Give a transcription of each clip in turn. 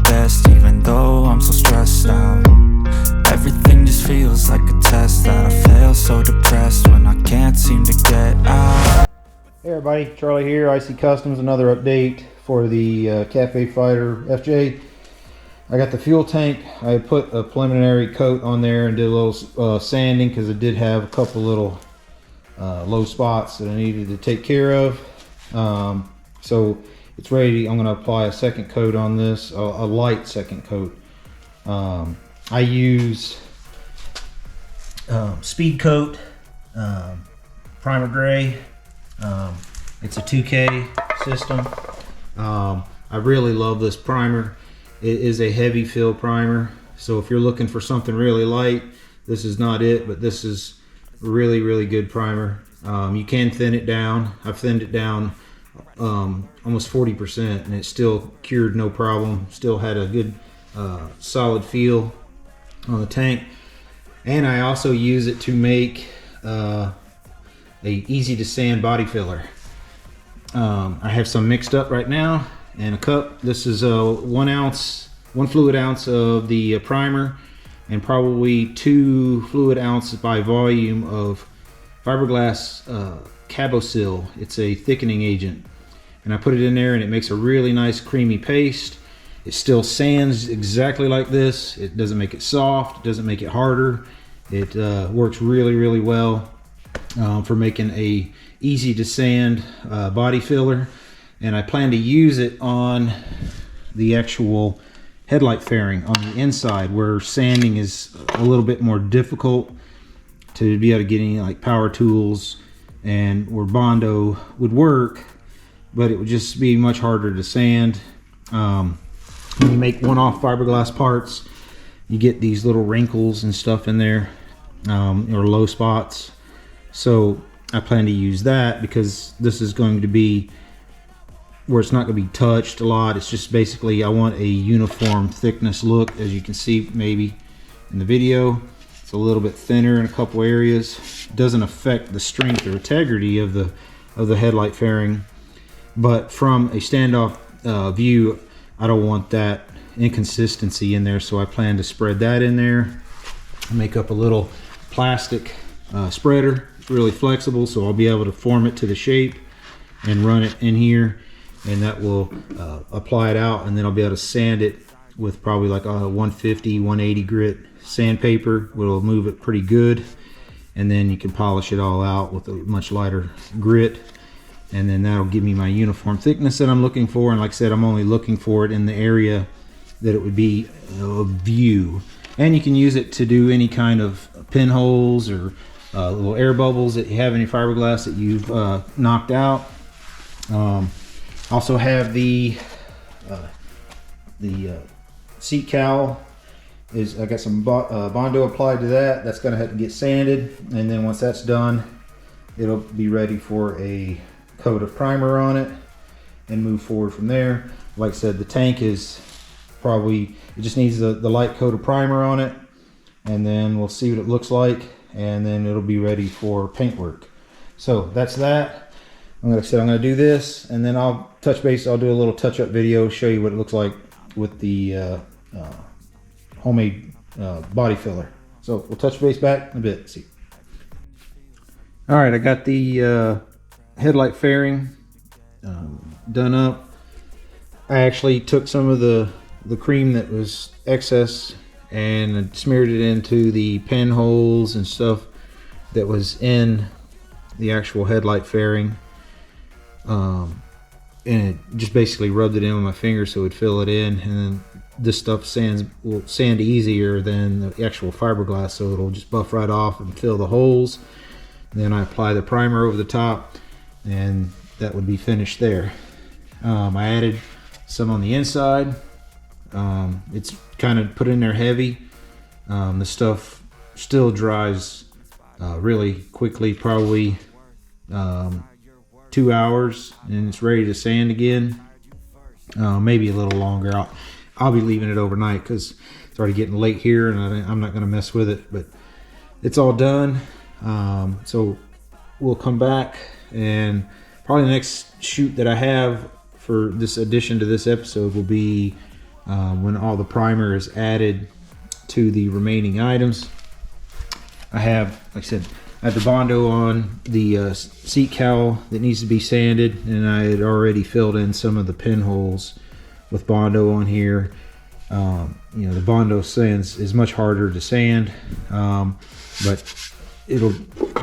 best, even though I'm so stressed out. Everything just feels like a test that I fail, so depressed when I can't seem to get out. Hey everybody, Charlie here, IC Customs. Another update for the Cafe Fighter FJ. I got the fuel tank. I put a preliminary coat on there and did a little sanding because it did have a couple little low spots that I needed to take care of. So it's ready. I'm going to apply a second coat on this, a light second coat. I use Speed Coat Primer Gray. It's a 2K system. I really love this primer. It is a heavy fill primer, so if you're looking for something really light, this is not it, but this is really good primer. You can thin it down. I've thinned it down almost 40%, and it still cured no problem. Still had a good solid feel on the tank. And I also use it to make a easy to sand body filler. I have some mixed up right now in a cup. This is 1 fluid ounce of the primer, and probably 2 fluid ounces by volume of fiberglass Cabosil. It's a thickening agent, and I put it in there, and it makes a really nice creamy paste. It still sands exactly like this. It doesn't make it soft, it doesn't make it harder. It works really well for making a easy to sand body filler. And I plan to use it on the actual headlight fairing on the inside, where sanding is a little bit more difficult to be able to get any like power tools, and where Bondo would work, but it would just be much harder to sand. When you make one-off fiberglass parts, you get these little wrinkles and stuff in there, or low spots. So I plan to use that because this is going to be where it's not going to be touched a lot. It's just basically, I want a uniform thickness look. As you can see maybe in the video, it's a little bit thinner in a couple areas. It doesn't affect the strength or integrity of the headlight fairing, but from a standoff view, I don't want that inconsistency in there. So I plan to spread that in there, make up a little plastic spreader. It's really flexible, so I'll be able to form it to the shape and run it in here, and that will apply it out, and then I'll be able to sand it with probably like a 150 180 grit sandpaper. Will move it pretty good, and then you can polish it all out with a much lighter grit, and then that'll give me my uniform thickness that I'm looking for. And like I said, I'm only looking for it in the area that it would be of view. And you can use it to do any kind of pinholes or little air bubbles that you have in your fiberglass that you've knocked out. Also have the seat cowl. I got some Bondo applied to that. That's gonna have to get sanded, and then once that's done, it'll be ready for a coat of primer on it and move forward from there. Like I said, the tank is probably, it just needs the light coat of primer on it, and then we'll see what it looks like, and then it'll be ready for paint work. So that's that. Like I said, I'm going to do this, and then I'll touch base. I'll do a little touch-up video, show you what it looks like with the homemade body filler. So we'll touch base back in a bit. See. All right, I got the headlight fairing done up. I actually took some of the cream that was excess and smeared it into the pinholes and stuff that was in the actual headlight fairing. And it just basically rubbed it in with my finger so it would fill it in, and then this stuff will sand easier than the actual fiberglass, so it'll just buff right off and fill the holes. And then I apply the primer over the top, and that would be finished there. I added some on the inside. It's kind of put in there heavy. The stuff still dries really quickly, probably 2 hours, and it's ready to sand again. Maybe a little longer. I'll be leaving it overnight because it's already getting late here, and I'm not going to mess with it, but it's all done. So we'll come back, and probably the next shoot that I have for this addition to this episode will be when all the primer is added to the remaining items. I have, like I said, I have the Bondo on the seat cowl that needs to be sanded, and I had already filled in some of the pinholes with Bondo on here. You know, the Bondo sands is much harder to sand, but it'll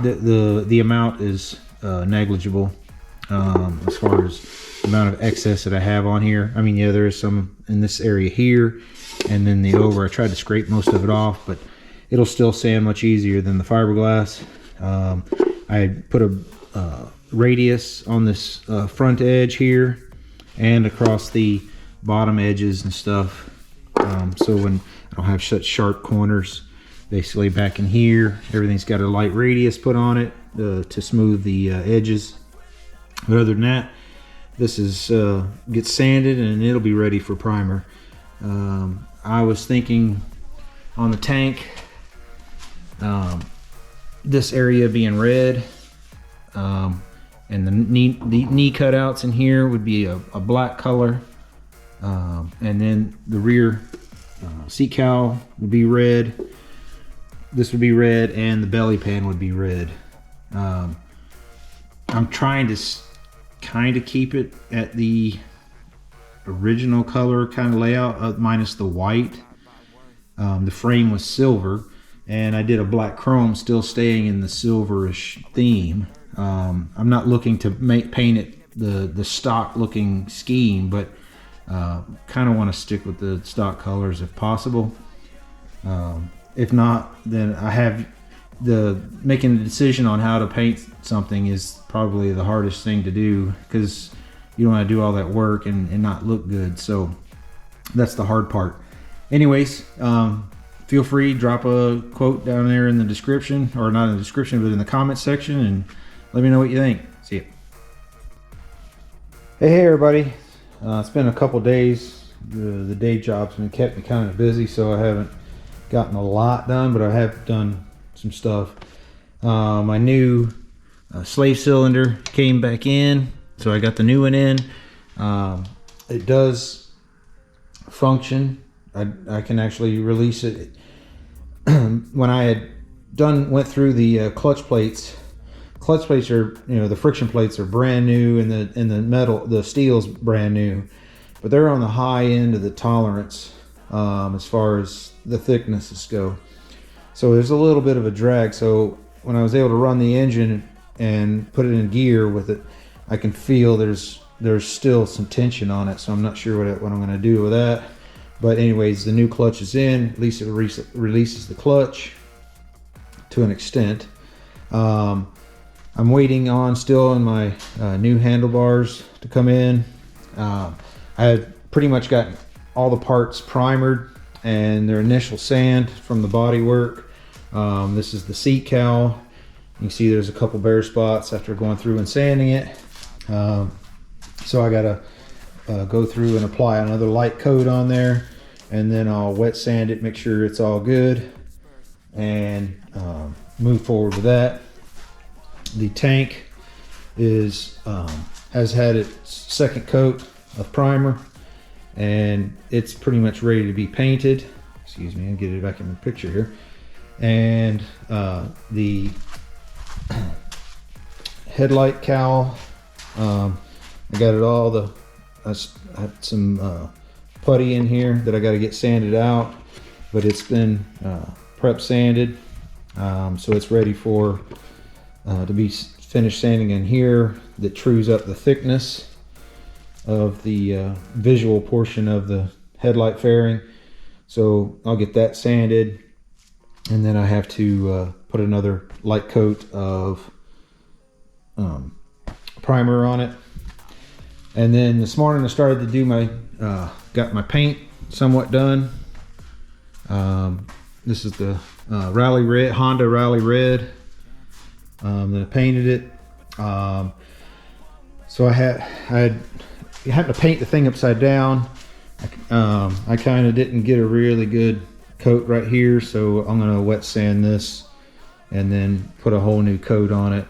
the amount is negligible as far as the amount of excess that I have on here. I mean, yeah, there is some in this area here, and then the over. I tried to scrape most of it off, but it'll still sand much easier than the fiberglass. I put a radius on this front edge here and across the bottom edges and stuff, so when I don't have such sharp corners. Basically back in here, everything's got a light radius put on it to smooth the edges. But other than that, this is gets sanded and it'll be ready for primer. I was thinking on the tank, this area being red, and the knee cutouts in here would be a black color, and then the rear seat cowl would be red. This would be red, and the belly pan would be red. I'm trying to kind of keep it at the original color kind of layout, minus the white. The frame was silver, and I did a black chrome, still staying in the silverish theme. I'm not looking to paint it the stock looking scheme, but kind of want to stick with the stock colors if possible. If not, then I have making the decision on how to paint something is probably the hardest thing to do, because you don't want to do all that work and not look good. So that's the hard part. Anyways, feel free, drop a quote down there in the description, or not in the description, but in the comment section, and let me know what you think. See ya. Hey everybody. It's been a couple days. The day job's been kept me kind of busy, so I haven't gotten a lot done, but I have done some stuff. My new slave cylinder came back in, so I got the new one in. It does function. I can actually release it. When I had went through the clutch plates are, you know, the friction plates are brand new, and the steel's brand new, but they're on the high end of the tolerance as far as the thicknesses go. So there's a little bit of a drag. So when I was able to run the engine and put it in gear with it, I can feel there's still some tension on it. So I'm not sure what I'm going to do with that. But anyways, the new clutch is in. At least it releases the clutch to an extent. I'm waiting on still on my new handlebars to come in. I had pretty much gotten all the parts primered and their initial sand from the body work. This is the seat cowl. You can see there's a couple bare spots after going through and sanding it. So I gotta go through and apply another light coat on there, and then I'll wet sand it, make sure it's all good, and move forward with that. The tank has had its second coat of primer, and it's pretty much ready to be painted. Excuse me, I'll get it back in the picture here. And the headlight cowl, I got it all. I have some putty in here that I got to get sanded out, but it's been prep sanded, so it's ready for to be finished sanding in here. That trues up the thickness of the visual portion of the headlight fairing. So I'll get that sanded, and then I have to put another light coat of primer on it. And then this morning I started to do my got my paint somewhat done. This is the Rally Red, Honda Rally Red. Then I painted it. So I had to paint the thing upside down. I kind of didn't get a really good coat right here, so I'm gonna wet sand this and then put a whole new coat on it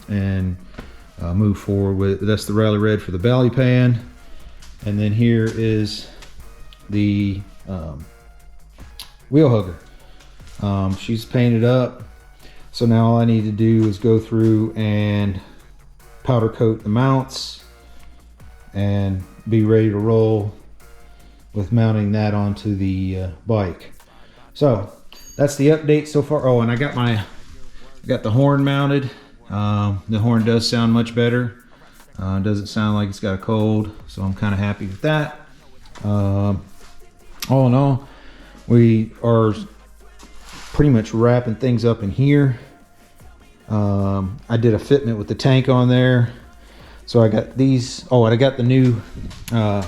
and move forward with it. That's the Rally Red for the belly pan. And then here is the wheel hugger. She's painted up, so now all I need to do is go through and powder coat the mounts and be ready to roll with mounting that onto the bike. So that's the update so far. Oh, and I got the horn mounted. The horn does sound much better. Doesn't sound like it's got a cold, so I'm kind of happy with that. All in all, we are pretty much wrapping things up in here. I did a fitment with the tank on there, so I got these. Oh, and I got the new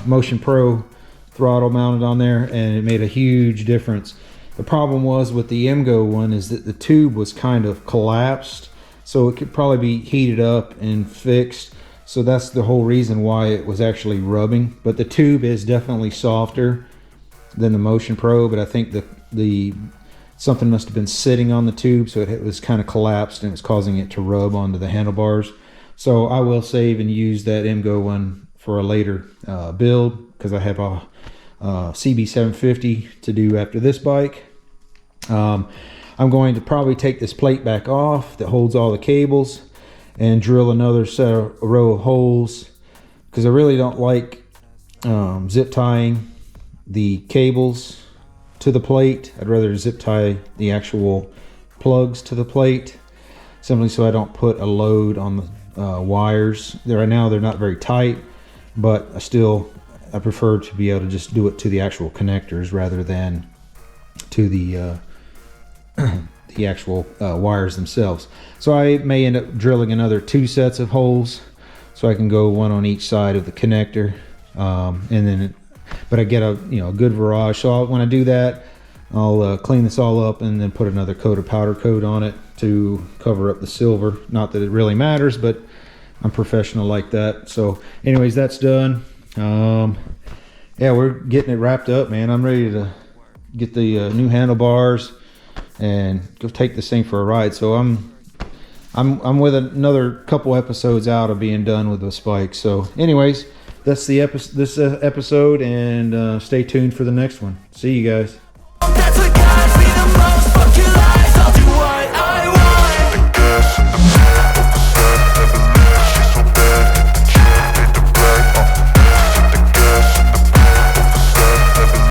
Motion Pro throttle mounted on there, and it made a huge difference. The problem was with the MGO one is that the tube was kind of collapsed, so it could probably be heated up and fixed. So that's the whole reason why it was actually rubbing. But the tube is definitely softer than the Motion Pro, but I think the something must have been sitting on the tube, so it was kind of collapsed and it's causing it to rub onto the handlebars. So I will save and use that MGO one for a later build, because I have a CB750 to do after this bike. I'm going to probably take this plate back off that holds all the cables and drill another row of holes, because I really don't like zip tying the cables to the plate. I'd rather zip tie the actual plugs to the plate, simply so I don't put a load on the wires. Right now they're not very tight, but I prefer to be able to just do it to the actual connectors rather than to the actual wires themselves. So I may end up drilling another 2 sets of holes, so I can go one on each side of the connector, but I get a good barrage. So when I do that, I'll clean this all up and then put another coat of powder coat on it to cover up the silver. Not that it really matters, but I'm professional like that. So anyways, that's done. Yeah, we're getting it wrapped up, man. I'm ready to get the new handlebars and go take this thing for a ride. So I'm with another couple episodes out of being done with the bike. So anyways, that's this episode, and stay tuned for the next one. See you guys. That's what got me the most.